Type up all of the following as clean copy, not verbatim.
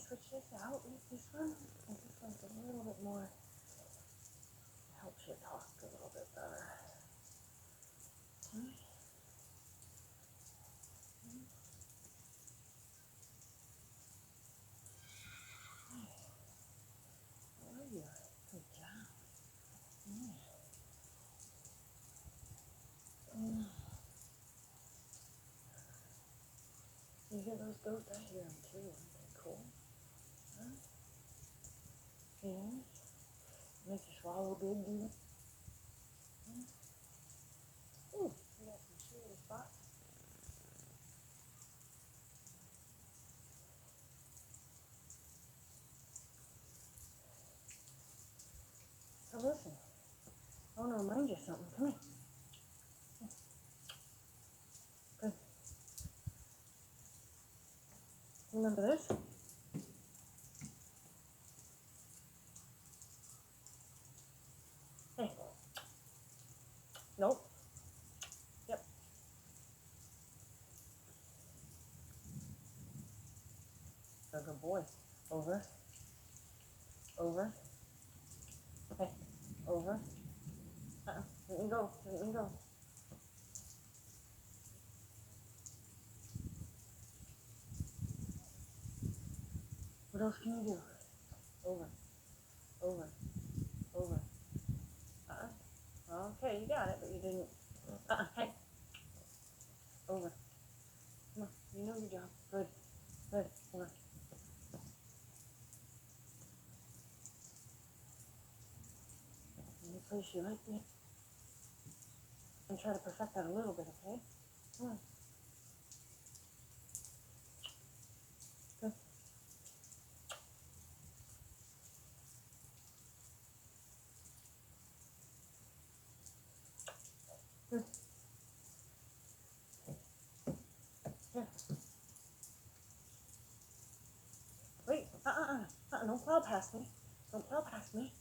switch this out with this one. I think this one's a little bit more, helps you talk a little bit better. Okay. How are you? Good job. Yeah. You hear those goats? I hear them too. Aren't they cool? Huh? Yeah. Make you swallow big, do you? Ooh, you got some serious spots. So listen, I want to remind you of something. Come here. Good. Remember this? Hey. Nope. Yep. You're a good boy. Over. Over. Hey. Over. Let me go. Let me go. What else can you do? Over. Over. Over. Okay, you got it, but you didn't. Hey. Over. Come on. You know your job. Good. Good. Come on. Any place you like me. And try to perfect that a little bit, okay? Come on. Good. Good. Here. Wait. Don't plow past me. Don't plow past me.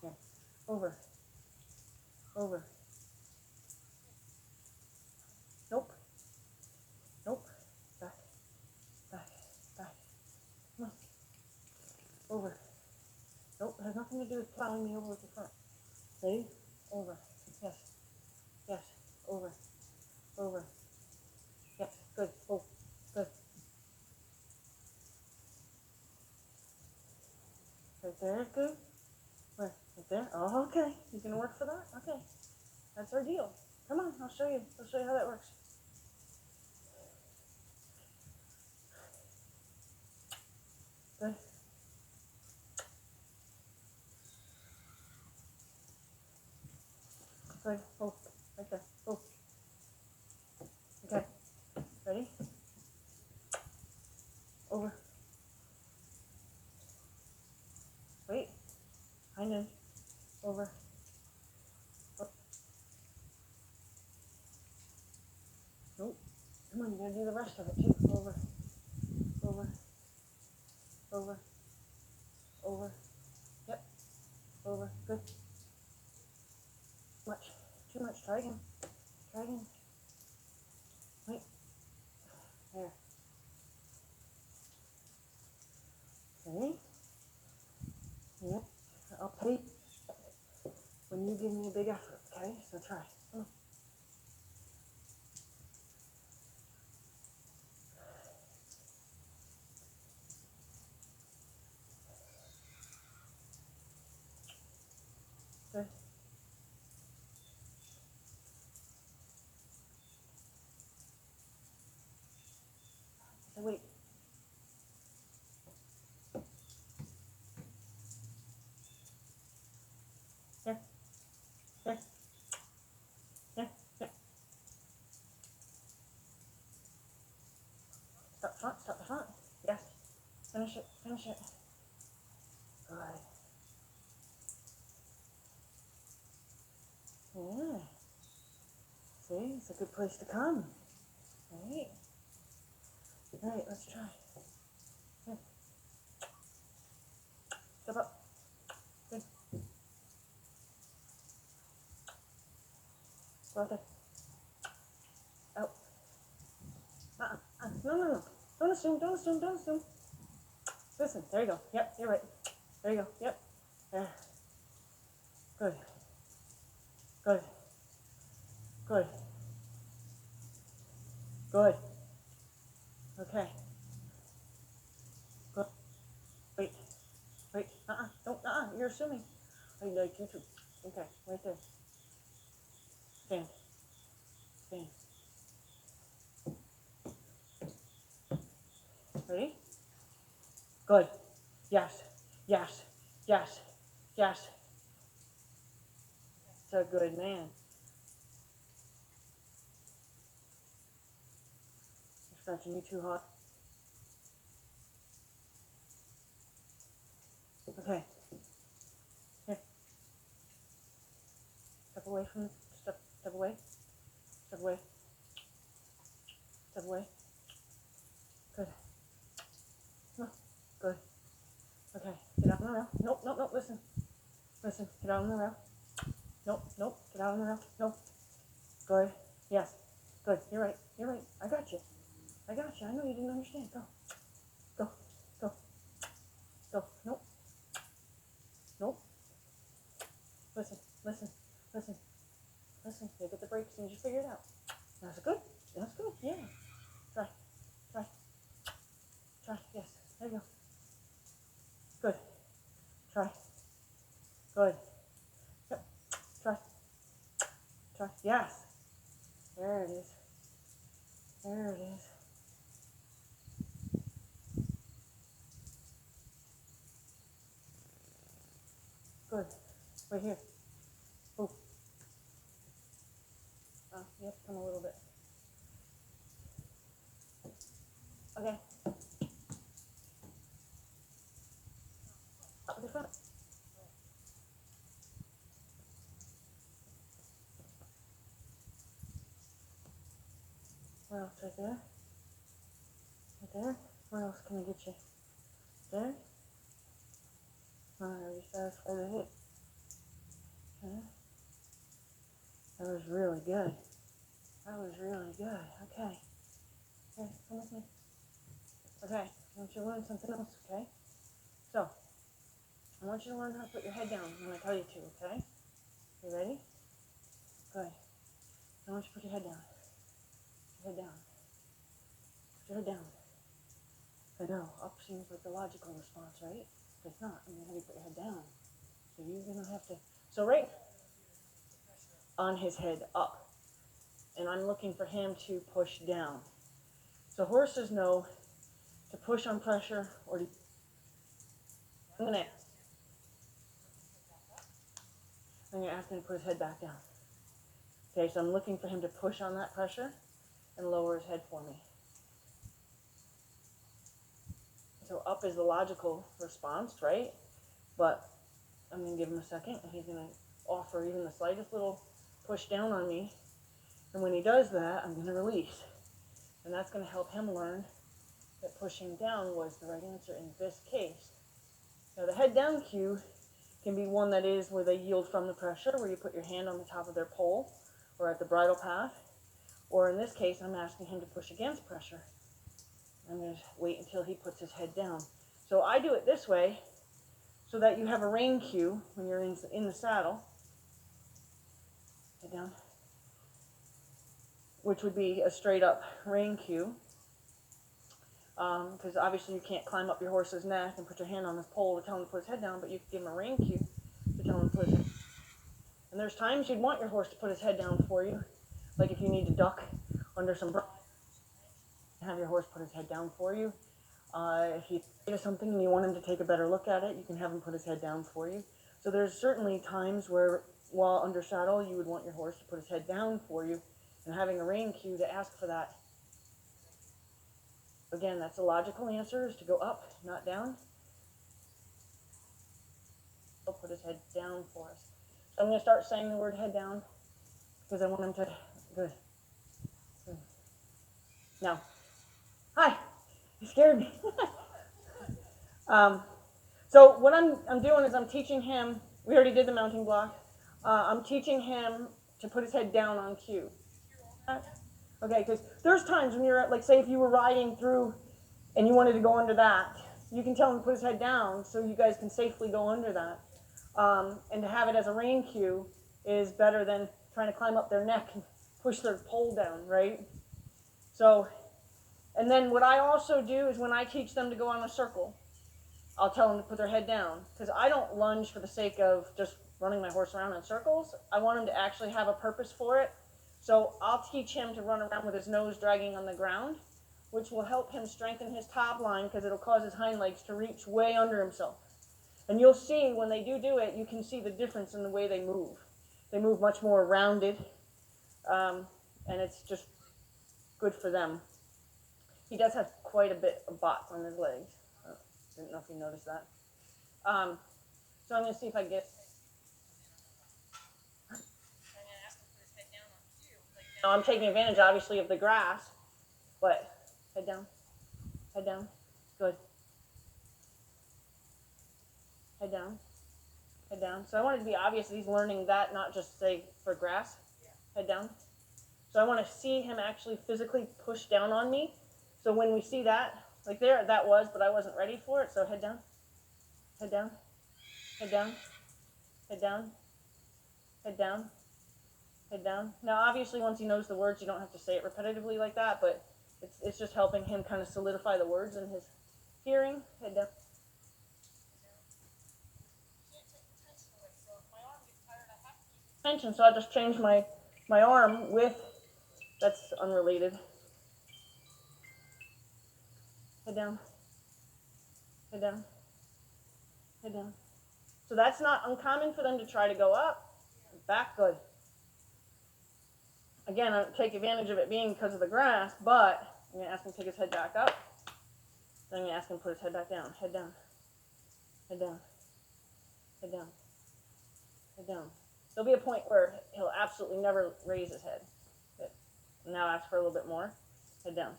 Here. Over. Over. Nope. Nope. Back. Back. Back. Come on. Over. Nope. It has nothing to do with plowing me over with the front. Ready? Over. Yes. Yes. Over. Over. Yes. Good. Oh. Good. Right there. Good. Where? Right there? Oh, okay. You gonna work for that? Okay. That's our deal. Come on. I'll show you. I'll show you how that works. Good. Good. Oh. Right there. Oh. Okay. Ready? Over. Wait. Hind end. Over. Oh. Nope. Come on, you gotta do the rest of it too. Over. Over. Over. Over. Yep. Over. Good. Much. Too much. Try again. Try again. Wait. There. Okay. Yep. I'll pay when you give me a big effort, okay? So try. Come on. Good. So wait. Here. Here. Here. Here. Stop front. Stop the front. Yes. Finish it. Finish it. Good. Yeah. See, it's a good place to come. Right. All right, let's try. Here. Step up. Good. Go out there. Out. No, no, no. Don't assume, don't assume, don't assume. Listen, there you go. Yep, you're right. There you go. Yep. There. Good. Good. Good. Good. Okay. Good. Wait. Wait. Don't. You're assuming. I like you too. Okay. Right there. Stand. Stand. Ready? Good. Yes. Yes. Yes. Yes. That's a good man. You're scratching you too hot. Okay. Here. Step away from. Step away. Step away. Step away. Good. No. Good. Okay. Get out on the rail. Nope. Nope. Nope. Listen. Listen. Get out on the rail. Nope. Nope. Get out on the rail. Nope. Good. Yes. Good. You're right. You're right. I got you. I got you. I know you didn't understand. Go. Go. Go. Go. Nope. Nope. Listen. Listen. Listen. Listen. You get the brakes and you just figure it out. That's good. That's good. Yeah. Try. Try. Try. Yes. There you go. Good. Try. Good. Yep. Try. Try. Yes. There it is. There it is. Good. Right here. Oh. You have to come a little bit. Okay. Up to the front. Where else? Right there. Right there. Where else can I get you? There. You satisfied with it? Okay. That was really good. That was really good. Okay. Here, come with me. Okay. I want you to learn something else, okay? So, I want you to learn how to put your head down when I tell you to, okay? You ready? Good. I want you to put your head down. Put your head down. Put your head down. I know, up seems like the logical response, right? But it's not. I'm going to have you put your head down. So you're going to have to... So right on his head, up. And I'm looking for him to push down. So horses know to push on pressure or to... I'm going to ask him to put his head back down. Okay, so I'm looking for him to push on that pressure and lower his head for me. So up is the logical response, right? But I'm going to give him a second, and he's going to offer even the slightest little push down on me. And when he does that, I'm going to release. And that's going to help him learn that pushing down was the right answer in this case. Now the head down cue can be one that is where they yield from the pressure, where you put your hand on the top of their pole or at the bridle path. Or in this case, I'm asking him to push against pressure. I'm going to wait until he puts his head down. So I do it this way so that you have a rein cue when you're in the saddle. Head down. Which would be a straight up rein cue. Because obviously you can't climb up your horse's neck and put your hand on this pole to tell him to put his head down, but you can give him a rein cue to tell him to put his head down. And there's times you'd want your horse to put his head down for you. Like if you need to duck under some brush, have your horse put his head down for you. If he's afraid of something and you want him to take a better look at it, you can have him put his head down for you. So there's certainly times where, while under saddle, you would want your horse to put his head down for you, and having a rein cue to ask for that. Again, that's a logical answer, is to go up, not down. He'll put his head down for us. So I'm going to start saying the word head down, because I want him to... Good. Good. Now. Hi. You scared me. So what I'm doing is I'm teaching him, we already did the mounting block, I'm teaching him to put his head down on cue. Okay, because there's times when you're, like, say if you were riding through and you wanted to go under that, you can tell him to put his head down so you guys can safely go under that. And to have it as a rein cue is better than trying to climb up their neck and push their pole down, right? So, and then what I also do is when I teach them to go on a circle, I'll tell them to put their head down, because I don't lunge for the sake of just running my horse around in circles. I want him to actually have a purpose for it. So I'll teach him to run around with his nose dragging on the ground, which will help him strengthen his top line because it'll cause his hind legs to reach way under himself. And you'll see when they do it, you can see the difference in the way they move. They move much more rounded, and it's just good for them. He does have quite a bit of bot on his legs. Didn't know if you noticed that. So I'm going to see if I get. Now I'm taking advantage, obviously, of the grass, but head down, good. Head down, head down. So I want it to be obvious that he's learning that, not just say for grass. Head down. So I want to see him actually physically push down on me. So when we see that, like there, that was, but I wasn't ready for it. So head down, head down, head down, head down, head down, head down. Now, obviously, once he knows the words, you don't have to say it repetitively like that, but it's just helping him kind of solidify the words in his hearing. Head down. Tension, so I just changed my arm with, that's unrelated. Head down, head down, head down. So that's not uncommon for them to try to go up, back, good. Again, I take advantage of it being because of the grass, but I'm going to ask him to take his head back up. Then I'm going to ask him to put his head back down. Head down, head down, head down, head down. There'll be a point where he'll absolutely never raise his head. Good. Now ask for a little bit more. Head down,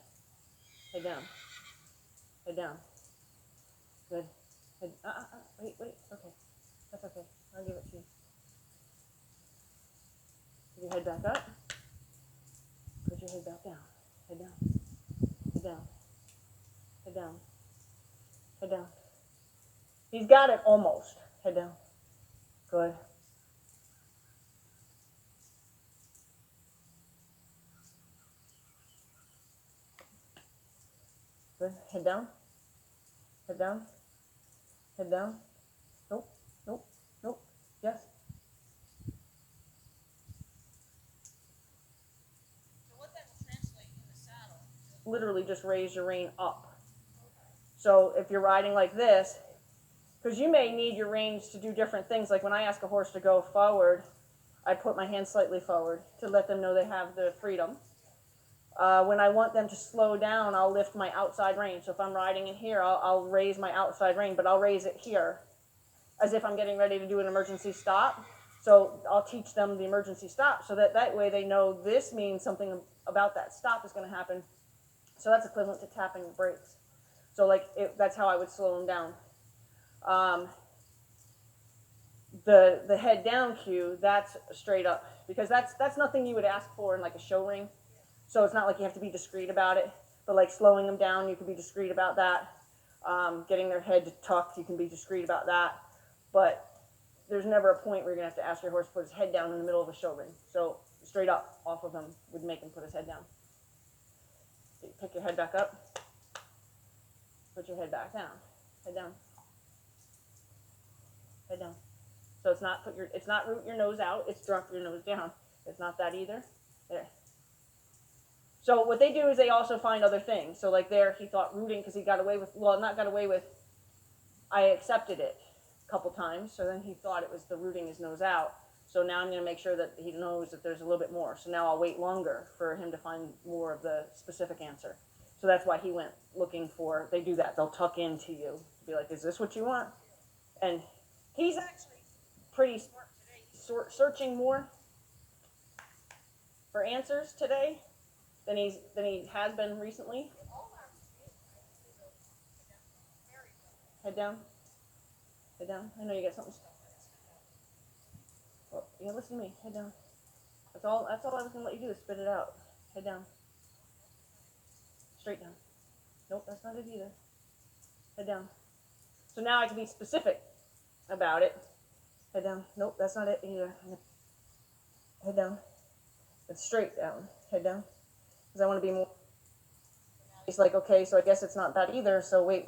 head down, head down. Good. Head, wait, okay. That's okay. I'll give it to you. Put your head back up. Put your head back down. Head down. Head down. Head down. Head down. He's got it almost. Head down. Good. Good. Head down. Head down. Head down. Nope. Nope. Nope. Yes. So what that will translate in the saddle? Literally just raise your rein up. So if you're riding like this, because you may need your reins to do different things. Like when I ask a horse to go forward, I put my hand slightly forward to let them know they have the freedom. When I want them to slow down, I'll lift my outside rein. So if I'm riding in here, I'll raise my outside rein, but I'll raise it here as if I'm getting ready to do an emergency stop. So I'll teach them the emergency stop so that way they know this means something about that stop is going to happen. So that's equivalent to tapping the brakes. So like that's how I would slow them down. The head down cue, that's straight up, because that's nothing you would ask for in like a show ring. So it's not like you have to be discreet about it, but like slowing them down, you can be discreet about that. Getting their head tucked, you can be discreet about that. But there's never a point where you're going to have to ask your horse to put his head down in the middle of a show ring. So straight up off of him would make him put his head down. Pick your head back up. Put your head back down. Head down. Head down. So it's not root your nose out, it's drop your nose down. It's not that either. There. So what they do is they also find other things. So like there, he thought rooting because he got away with, well, not got away with, I accepted it a couple times. So then he thought it was the rooting his nose out. So now I'm going to make sure that he knows that there's a little bit more. So now I'll wait longer for him to find more of the specific answer. So that's why he went looking for, they do that. They'll tuck into you. Be like, is this what you want? And he's actually pretty smart today. He's searching more for answers today than he has been recently. Head down. Head down. I know you got something. Well, yeah, listen to me. Head down. That's all I was gonna let you do is spit it out. Head down. Straight down. Nope, that's not it either. Head down. So now I can be specific about it. Head down. Nope, that's not it either. Head down. It's straight down. Head down. Because I want to be more. He's like, okay, so I guess it's not that either. So wait.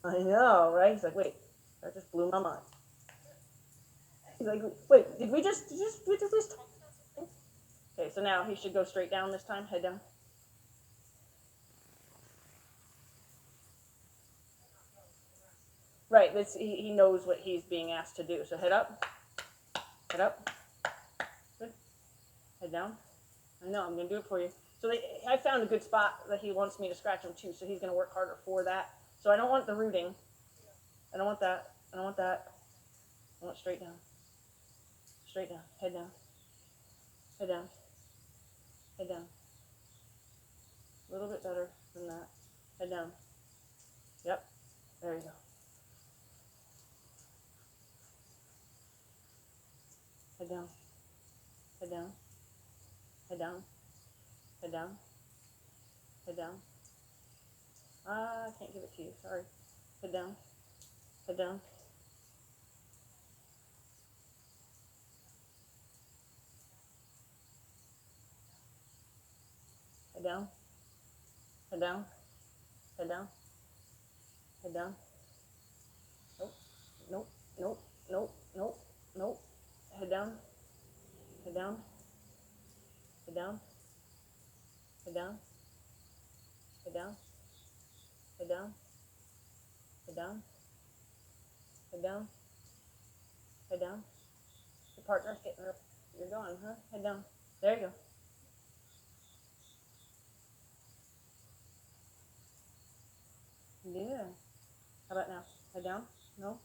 I know, right? He's like, wait, that just blew my mind. He's like, wait, did we just talk about something? Okay, so now he should go straight down this time. Head down. Right, he knows what he's being asked to do. So head up. Head up. Good. Head down. I know, I'm going to do it for you. So I found a good spot that he wants me to scratch him too, so he's going to work harder for that. So I don't want the rooting. I don't want that. I don't want that. I want straight down. Straight down. Head down. Head down. Head down. A little bit better than that. Head down. Yep. There you go. Head down. Head down. Head down. Head down. Head down. I can't give it to you. Sorry. Head down. Head down. Head down. Head down. Head down. Head down. Nope. Nope. Nope. Nope. Nope. Nope. Head down. Head down. Head down. Head down. Head down. Head down. Head down. Head down. Head down. Your partner's getting her. You're going, huh? Head down. There you go. Yeah. How about now? Head down? No?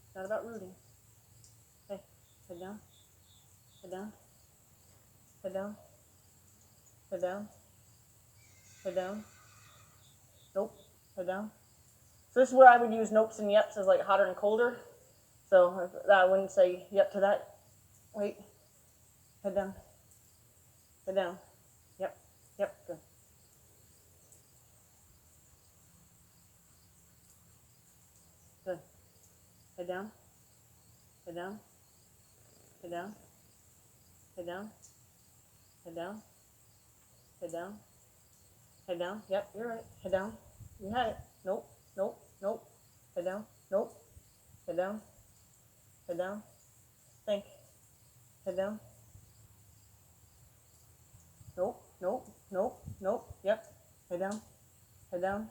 It's not about rooting. Hey, head down. Head down. Head down. Head down. Head down. Nope. Head down. So this is where I would use nopes and yeps as like hotter and colder. So I wouldn't say yep to that. Wait. Head down. Head down. Yep. Yep. Good. Good. Head down. Head down. Head down. Head down. Head down. Head down. Head down. Yep, you're right. Head down. You had it. Nope. Nope. Nope. Head down. Nope. Head down. Head down. Think. Head down. Nope. Nope. Nope. Nope. Yep. Head down. Head down.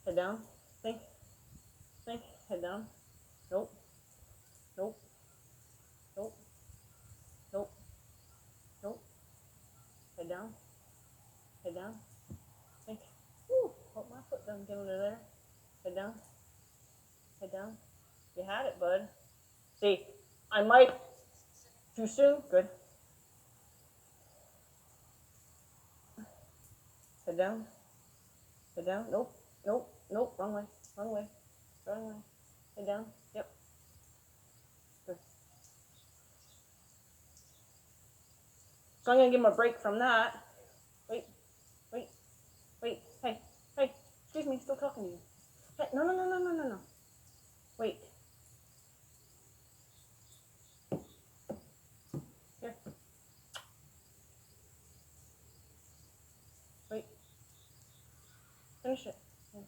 Head down. Think. Think. Head down. Nope. Nope. Nope. Nope. Nope. Head down. Head down. Think. Woo. Hope my foot doesn't get under there. Head down. Head down. You had it, bud. See, I might. Too soon? Good. Head down. Head down. Nope. Nope. Nope. Wrong way. Wrong way. Wrong way. Head down. Yep. Good. So I'm going to give him a break from that. Wait. Wait. Wait. Hey. Hey. Excuse me. Still talking to you. Hey. No, no, no, no, no, no, no. Wait. Here. Wait. Finish it. Yeah.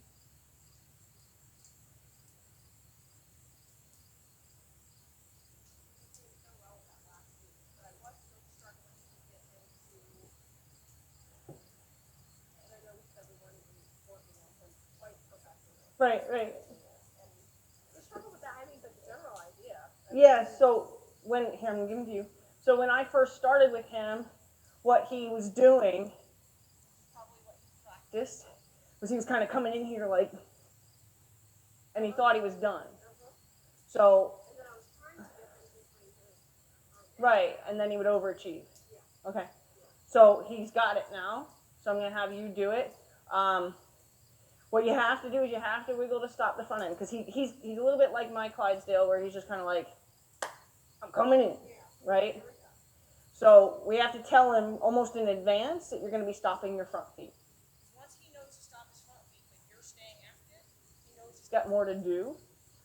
Right, right. Yeah, so here, I'm giving to you. So when I first started with him, what he was doing, practiced, was he was kind of coming in here like, and he thought he was done. So, right, and then he would overachieve. Okay, so he's got it now. So I'm going to have you do it. What you have to do is you have to wiggle to stop the front end, because he's a little bit like my Clydesdale, where he's just kind of like, I'm coming in, right? So we have to tell him almost in advance that you're going to be stopping your front feet. Once he knows to stop his front feet, but you're staying active, he knows he's got more to do.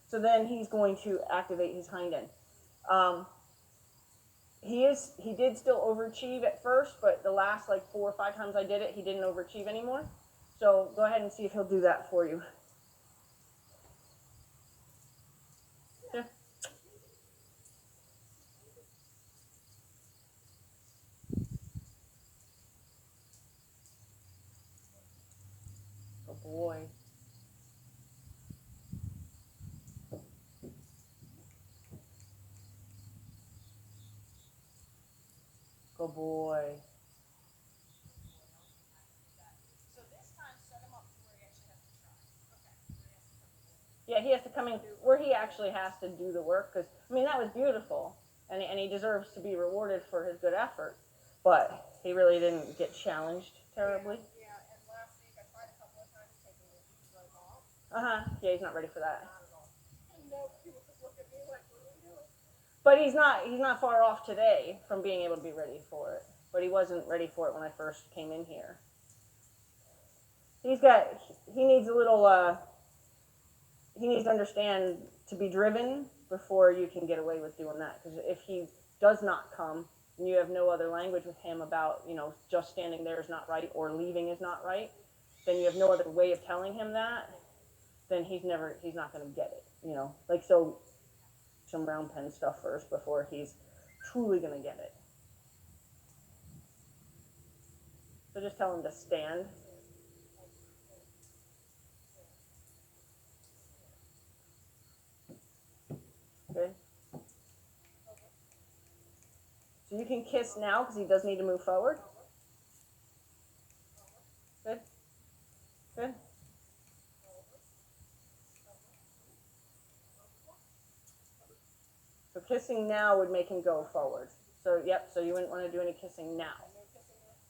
So then he's going to activate his hind end. He did still overachieve at first, but the last like 4 or 5 times I did it, he didn't overachieve anymore. So go ahead and see if he'll do that for you. Yeah. Oh boy. Good boy. So this time, set him up to where he actually has to try. Okay. Yeah, he has to come in where he actually has to do the work. Because I mean, that was beautiful, and he deserves to be rewarded for his good effort. But he really didn't get challenged terribly. Yeah, and last week I tried a couple of times taking the ease right off. Yeah, he's not ready for that. Not at all. No, people just look at me like, what are we doing? But he's not far off today from being able to be ready for it. But he wasn't ready for it when I first came in here. He needs a little he needs to understand to be driven before you can get away with doing that. Because if he does not come and you have no other language with him about, just standing there is not right or leaving is not right, then you have no other way of telling him that, then he's not going to get it. Like, so some round pen stuff first before he's truly going to get it. So just tell him to stand. Good. So you can kiss now because he does need to move forward. Good. Good. So kissing now would make him go forward. So, yep, so you wouldn't want to do any kissing now.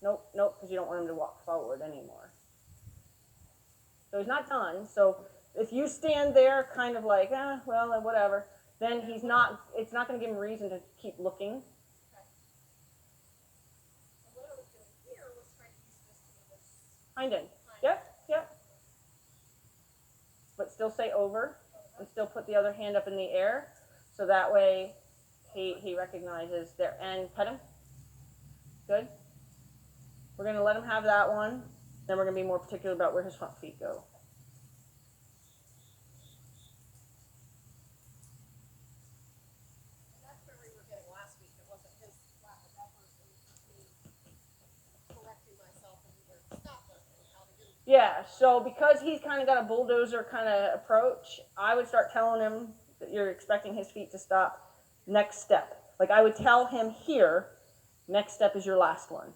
Nope, because you don't want him to walk forward anymore. So he's not done. So if you stand there kind of like, well, whatever, then it's not going to give him reason to keep looking. Hind end. Yep. But still say over and still put the other hand up in the air. So that way he recognizes there. And pet him. Good. We're going to let him have that one. Then we're going to be more particular about where his front feet go. That's where we were getting last week. It wasn't his lack of effort. It was just me correcting myself and we were stopping how to do it. Yeah, so because he's kind of got a bulldozer kind of approach, I would start telling him that you're expecting his feet to stop. Next step. Like I would tell him here, next step is your last one.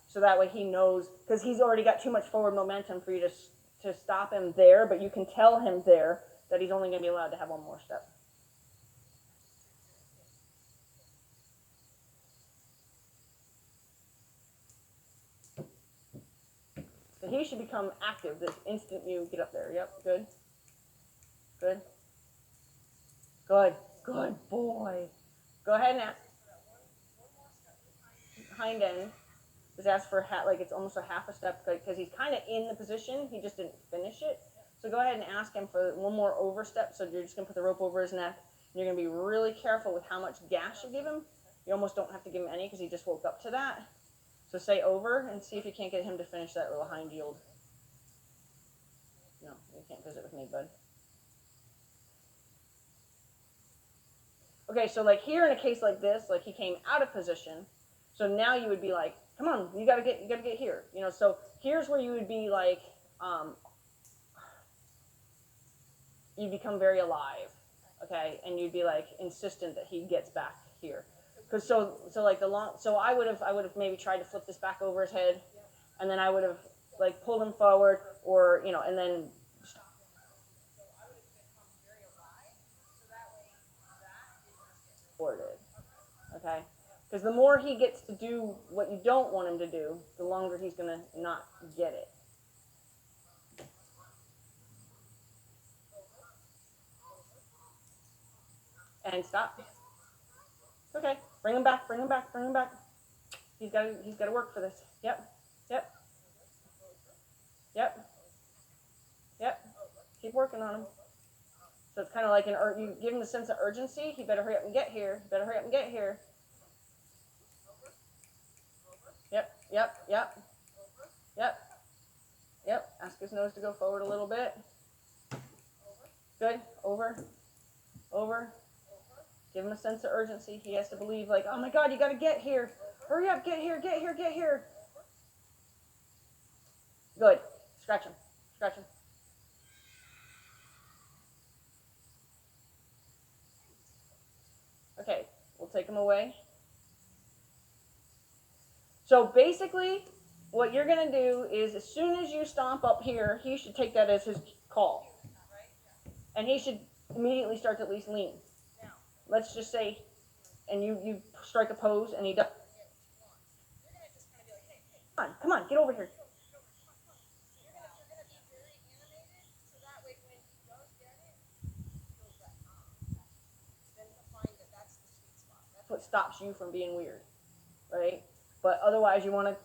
So that way he knows, because he's already got too much forward momentum for you to stop him there, but you can tell him there that he's only going to be allowed to have one more step. So he should become active the instant you get up there. Yep, good. Good. Good boy. Go ahead and ask. Hind end. Just ask for like it's almost a half a step because he's kind of in the position. He just didn't finish it. So go ahead and ask him for one more overstep. So you're just going to put the rope over his neck. And you're going to be really careful with how much gas you give him. You almost don't have to give him any because he just woke up to that. So say over and see if you can't get him to finish that little hind yield. No, you can't visit with me, bud. Okay, so like here in a case like this, like he came out of position. So now you would be like, come on, you gotta get here. So here's where you would be like, you become very alive, okay, and you'd be like insistent that he gets back here, because so like I would have maybe tried to flip this back over his head, and then I would have like pulled him forward, or and then. Okay. Because the more he gets to do what you don't want him to do, the longer he's going to not get it. And stop. Okay, bring him back, bring him back, bring him back. He's got to work for this. Yep, yep, yep, yep. Keep working on him. So it's kind of like you give him a sense of urgency. He better hurry up and get here. He better hurry up and get here. Yep, yep, yep, yep, yep. Ask his nose to go forward a little bit. Good. Over, over. Give him a sense of urgency. He has to believe, like, oh my God, you got to get here. Hurry up, get here, get here, get here. Good. Scratch him, scratch him. Okay, we'll take him away. So basically, what you're going to do is as soon as you stomp up here, he should take that as his call. And he should immediately start to at least lean. Let's just say, and you strike a pose and he does. Come on, get over here. That's what stops you from being weird, right? But otherwise, you want to.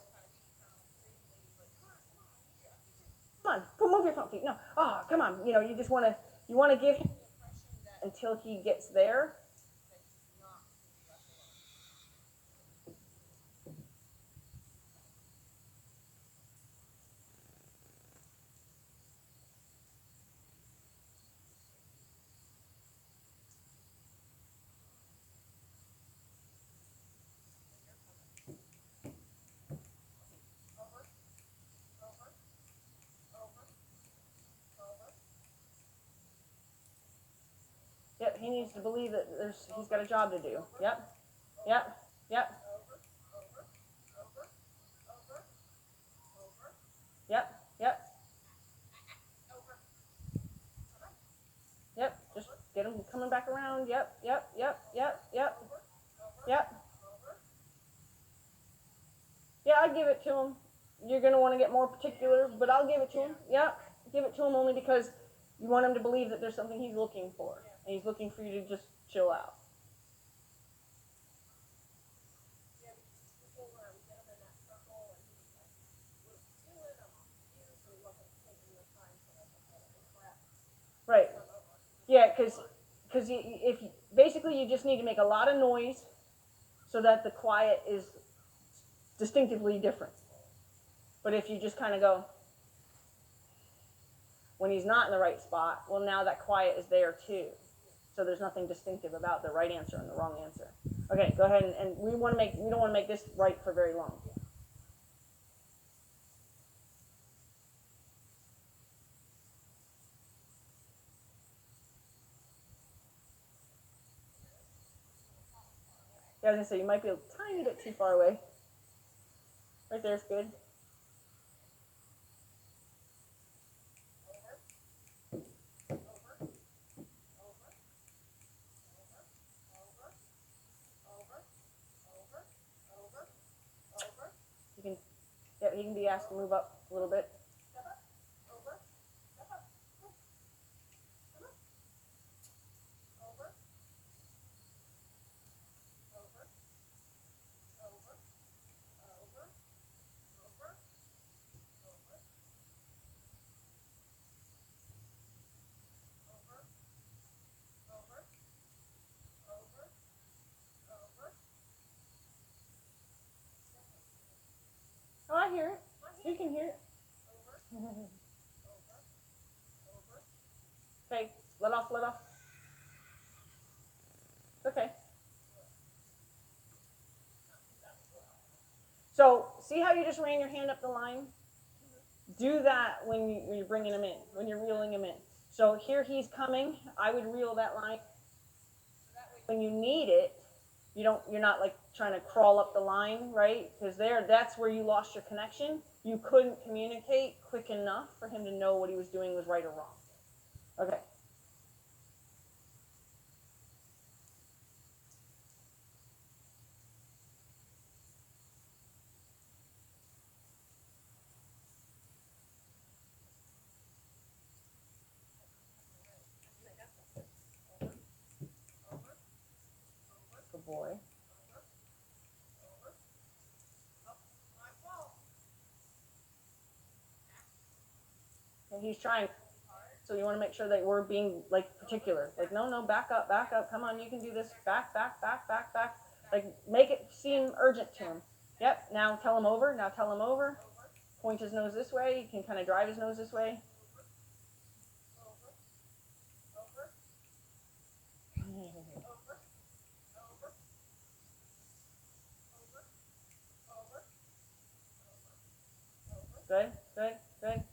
Come on, move your front feet. No, come on. You just want to give him until he gets there. Yep, he needs to believe that he's got a job to do. Yep, yep, yep. Yep, yep. Yep, just get him coming back around. Yep, yep, yep, yep, yep, yep. Yeah, I'd give it to him. You're going to want to get more particular, but I'll give it to him. Yep, give it to him only because you want him to believe that there's something he's looking for. And he's looking for you to just chill out. Right. Yeah, because if basically you just need to make a lot of noise so that the quiet is distinctively different. But if you just kind of go when he's not in the right spot, well, now that quiet is there too. So there's nothing distinctive about the right answer and the wrong answer. Okay, go ahead and we don't want to make this right for very long. Yeah, I was gonna say you might be a tiny bit too far away. Right there's good. He can be asked to move up a little bit. Oh, I hear it. You can hear it. Okay, let off, let off. Okay. So, see how you just ran your hand up the line? Do that when you're bringing him in, when you're reeling him in. So here he's coming. I would reel that line. When you need it, you're not like trying to crawl up the line, right? Because that's where you lost your connection. You couldn't communicate quick enough for him to know what he was doing was right or wrong. Okay. Good boy. And he's trying. So you want to make sure that we're being like particular. Like, no, no, back up, back up. Come on, you can do this. Back, back, back, back, back. Like, make it seem urgent to him. Yep. Now tell him over. Now tell him over. Point his nose this way. You can kind of drive his nose this way. Good, good, good.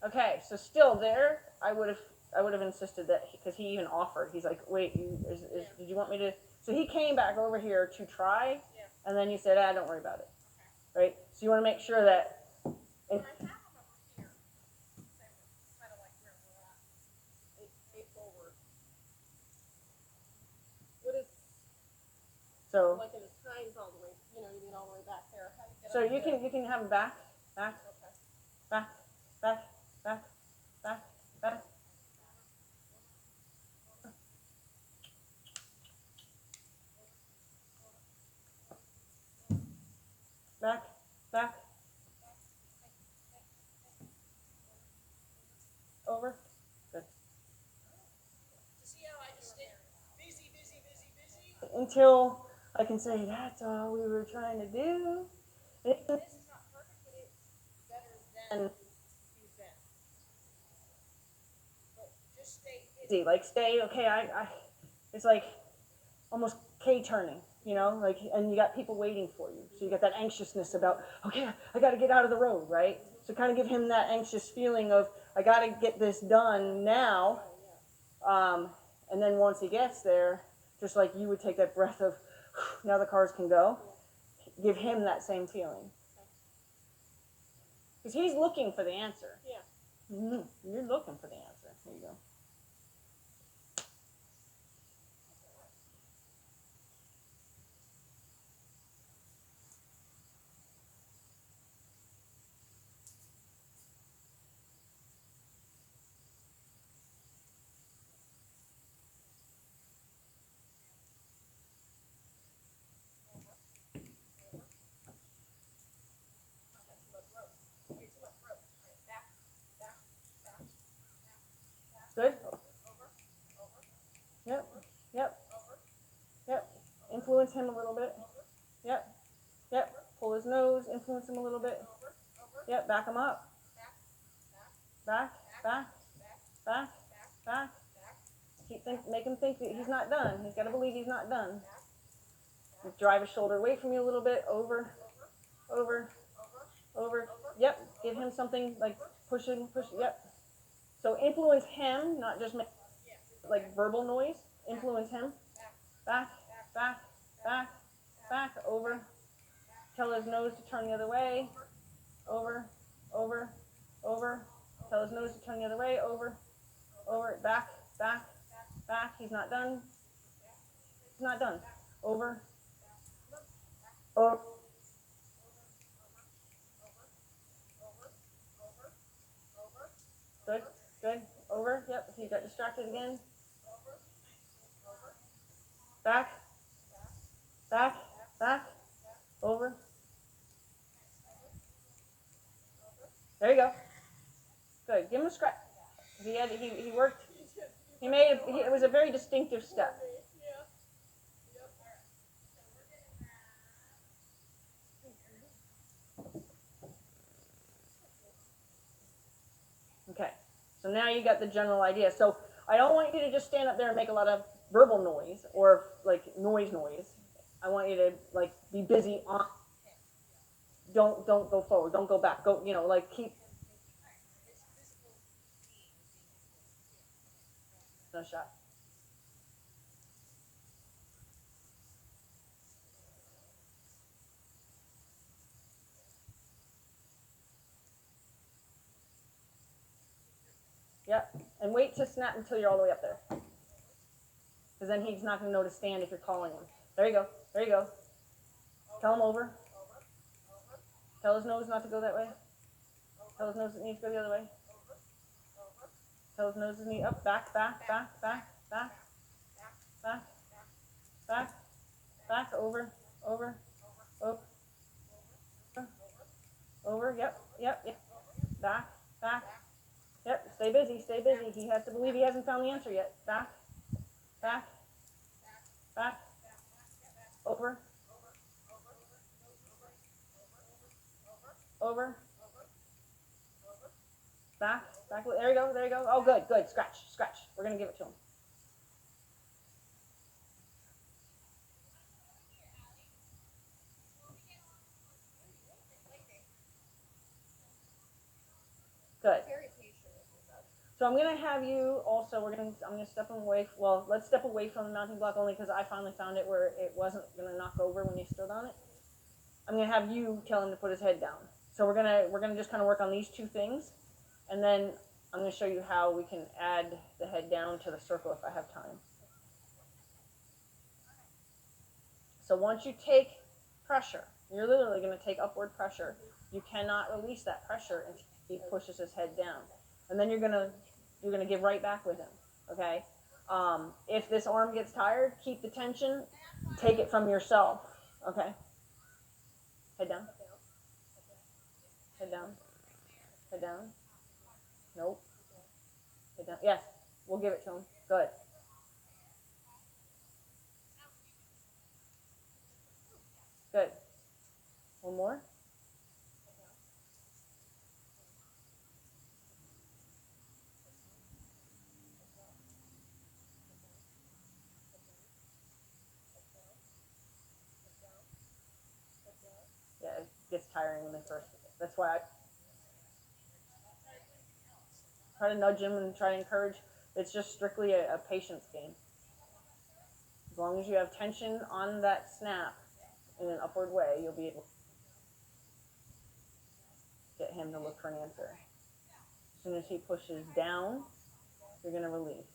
Okay, so still there, I would have insisted that because he even offered. He's like, wait, did you want me to? So he came back over here to try, and then you said, don't worry about it, right? So you want to make sure that. And, so. Like in his tines all the way, you mean all the way back there. So you can have him back, back, back, back, back, back, back. Back, back. Over. Good. See how I just stay busy, busy, busy, busy? Until I can say, that's all we were trying to do. This is not perfect, but it's better than you've been. But just stay busy. Like, stay, okay, it's like almost K-turning. Like, and you got people waiting for you. So you got that anxiousness about, okay, I got to get out of the road, right? So kind of give him that anxious feeling of, I got to get this done now. And then once he gets there, just like you would take that breath of, now the cars can go, give him that same feeling. Because he's looking for the answer. Yeah. Mm-hmm. You're looking for the answer. There you go. Good? Yep, yep, yep. Influence him a little bit. Yep, yep. Pull his nose, influence him a little bit. Yep, back him up. Back, back, back, back. Make him think that he's not done. He's got to believe he's not done. Drive his shoulder away from you a little bit. Over, over, over. Yep, give him something like pushing, yep. So influence him, not just make like verbal noise. Influence him. Back, back, back, back, over. Tell his nose to turn the other way. Over, over, over. Tell his nose to turn the other way. Over, over, back, back, back. He's not done. He's not done. Over, over. Good, good. Over. Yep. He got distracted again. Back, back, back. Over. There you go. Good. Give him a scratch. He worked. He made it was a very distinctive step. Okay. So now you got the general idea. So I don't want you to just stand up there and make a lot of verbal noise or like noise. I want you to like be busy on. Don't go forward. Don't go back. Go. Like keep. No shot. Yep. And wait to snap until you're all the way up there. Because then he's not going to know to stand if you're calling him. There you go. There you go. Tell him over. Tell his nose not to go that way. Tell his nose it needs to go the other way. Tell his nose it needs up, back, back, back, back, back, back, back, back, over, over, over, over, yep, yep, yep, back, back, yep, stay busy, stay busy. He has to believe he hasn't found the answer yet. Back, back, back, over, over, back, back, there you go, there you go. Oh, good, good, scratch, scratch. We're going to give it to him. Good. So I'm gonna have you also. I'm gonna step away. Well, let's step away from the mounting block only because I finally found it where it wasn't gonna knock over when you stood on it. I'm gonna have you tell him to put his head down. So we're gonna just kind of work on these two things, and then I'm gonna show you how we can add the head down to the circle if I have time. So once you take pressure, you're literally gonna take upward pressure. You cannot release that pressure until he pushes his head down, and then you're gonna give right back with him. Okay. If this arm gets tired, keep the tension. Take it from yourself. Okay. Head down. Head down. Head down. Nope. Head down. Yes. We'll give it to him. Good. Good. One more. Yeah, it gets tiring when they first. That's why I try to nudge him and try to encourage. It's just strictly a patience game. As long as you have tension on that snap in an upward way, you'll be able to get him to look for an answer. As soon as he pushes down, you're going to release.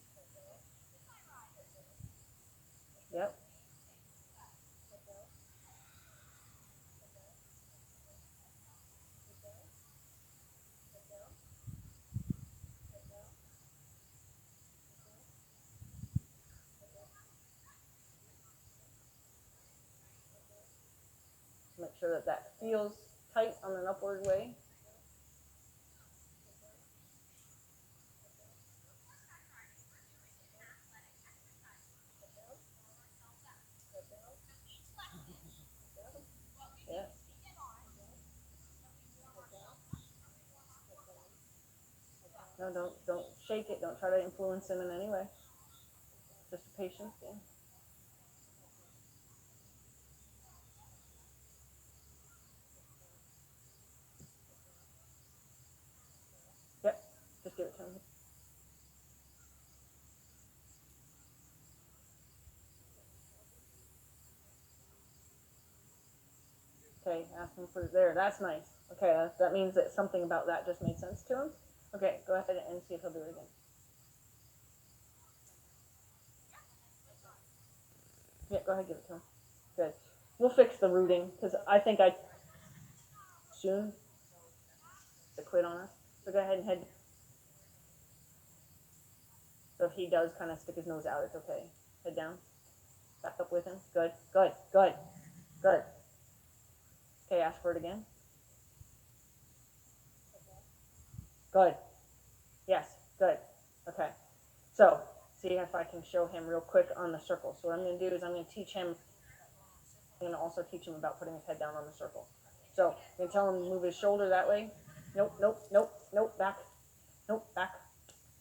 Yep. Make sure that that feels tight on an upward way. Yeah. No, don't shake it. Don't try to influence him in any way. Just a patience game. Yep. Just give it to him. Okay, ask him for there. That's nice. Okay, that means that something about that just made sense to him. Okay, go ahead and see if he'll do it again. Yeah, go ahead, give it to him. Good. We'll fix the rooting because I think I soon to quit on us. So go ahead and head. So if he does kind of stick his nose out, it's okay. Head down. Back up with him. Good, good, good, good. Okay, ask for it again. Good. Yes, good. Okay. So, see if I can show him real quick on the circle. So what I'm going to do is I'm going to teach him, I'm going to also teach him about putting his head down on the circle. So, I'm going to tell him to move his shoulder that way. Nope, nope, nope, nope, back. Nope, back,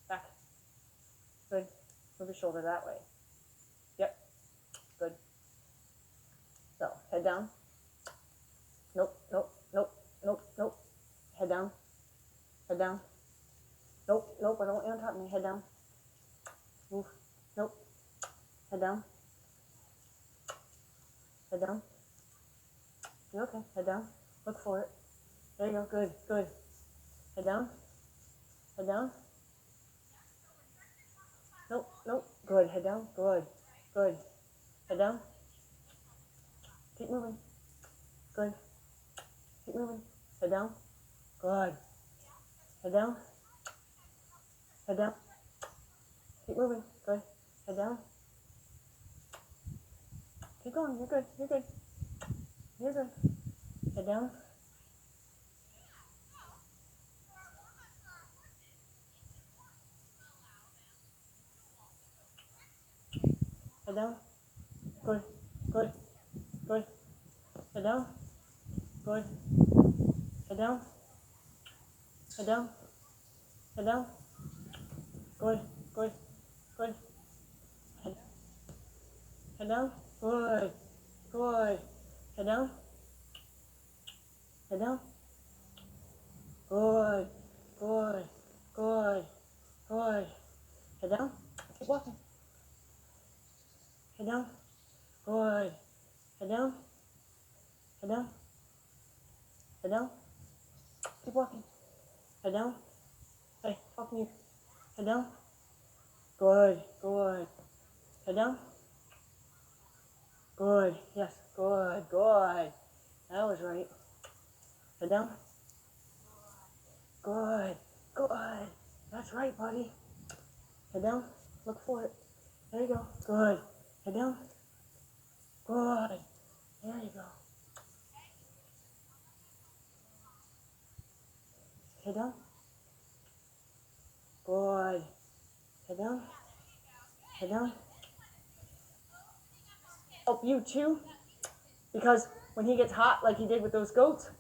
back. Good. Move his shoulder that way. Yep. Good. So, head down. Nope, nope, nope, nope, nope. Head down. Head down. Nope, nope, I don't want you on top of me. Head down. Move. Nope. Head down. Head down. You're okay. Head down. Look for it. There you go. Good, good. Head down. Head down. Nope, nope. Good. Head down. Good, good. Head down. Keep moving. Good. Keep moving. Head down. Good. Head down. Head down. Keep moving. Good. Head down. Keep going. You're good. You're good. You're good. Head down. Head down. Good. Good. Good. Head down. Good. Head down. Head down. Head down. Good. Good. Good. Head down. Good. Good. Head down. Head down. Good. Good. Good. Good. Head down. Keep walking. Head down. Good. Head down. Head down. Head down. Keep walking. Head down. Hey, talking to you. Head down. Good. Good. Head down. Good. Yes. Good. Good. That was right. Head down. Good. Good. That's right, buddy. Head down. Look for it. There you go. Good. Head down. Good. There you go. Head down. Good. Head down. Head down. Help you too, because when he gets hot like he did with those goats,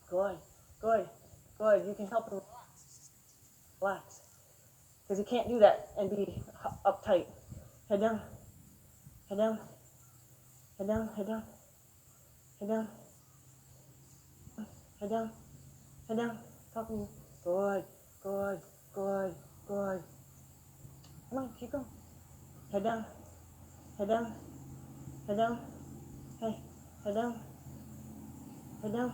good, good, good. You can help him relax, because he can't do that and be uptight. Head down. Head down. Head down. Head down. Head down. Head down. Head down. Talking to you. Good. Good. Good. Good. Come on, keep going. Head down. Head down. Head down. Hey. Head down. Head down.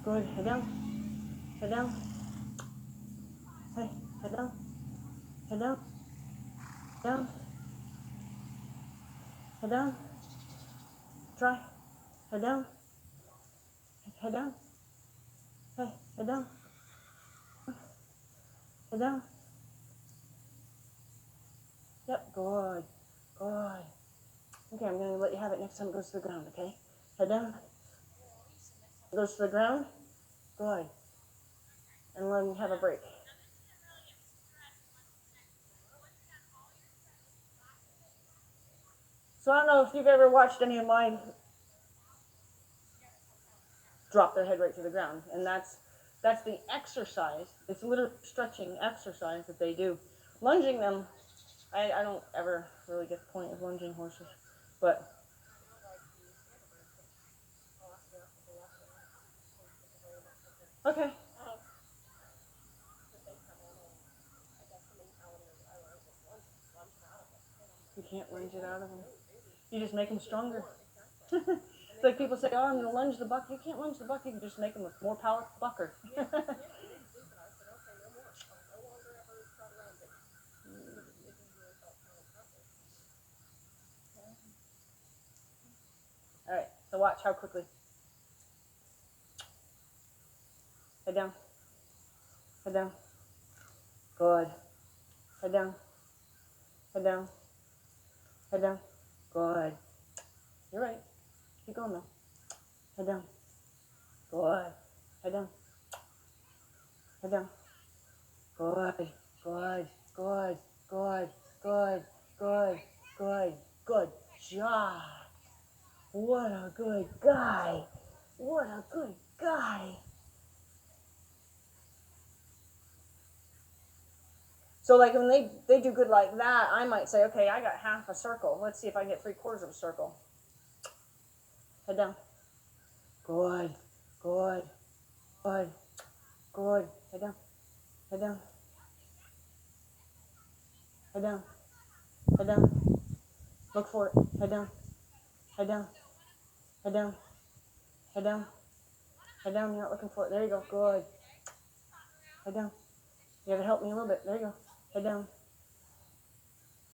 Good. Head down. Head down. Hey. Head down. Head down. Down. Head down. Try. Head down. Head down. Hey. Head down. Head down. Yep. Good. Good. Okay, I'm going to let you have it next time it goes to the ground, okay? Head down. It goes to the ground. Good. And let him have a break. So I don't know if you've ever watched any of mine drop their head right to the ground. And that's the exercise. It's literally stretching exercise that they do. Lunging them, I don't ever really get the point of lunging horses. But okay. You can't lunge it out of them. You just make them stronger. It's like people say, oh, I'm going to lunge the buck. You can't lunge the buck. You can just make them a more powerful bucker. All right, so watch how quickly. Head down. Head down. Good. Head down. Head down. Head down. Good. You're right. Keep going though. Head down. Good. Head down. Head down. Good. Good. Good. Good. Good. Good. Good. Good job. What a good guy. What a good guy. So like when they do good like that, I might say, okay, I got half a circle. Let's see if I can get 3/4 of a circle. Head down. Good. Good. Good. Good. Head down. Head down. Head down. Head down. Look for it. Head down. Head down. Head down. Head down. Head down. You're not looking for it. There you go. Good. Head down. You gotta help me a little bit. There you go. Head down.